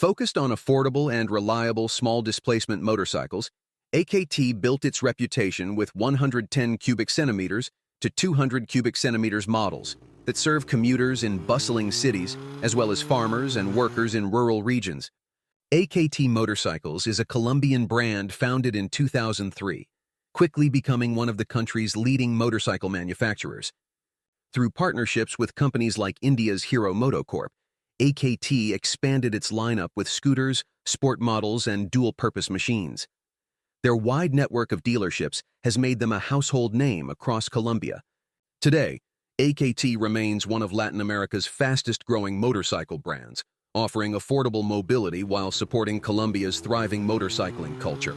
Focused on affordable and reliable small-displacement motorcycles, AKT built its reputation with 110 cubic centimeters to 200 cubic centimeters models that serve commuters in bustling cities as well as farmers and workers in rural regions. AKT Motorcycles is a Colombian brand founded in 2003, quickly becoming one of the country's leading motorcycle manufacturers. Through partnerships with companies like India's Hero MotoCorp, AKT expanded its lineup with scooters, sport models, and dual-purpose machines. Their wide network of dealerships has made them a household name across Colombia. Today, AKT remains one of Latin America's fastest-growing motorcycle brands, offering affordable mobility while supporting Colombia's thriving motorcycling culture.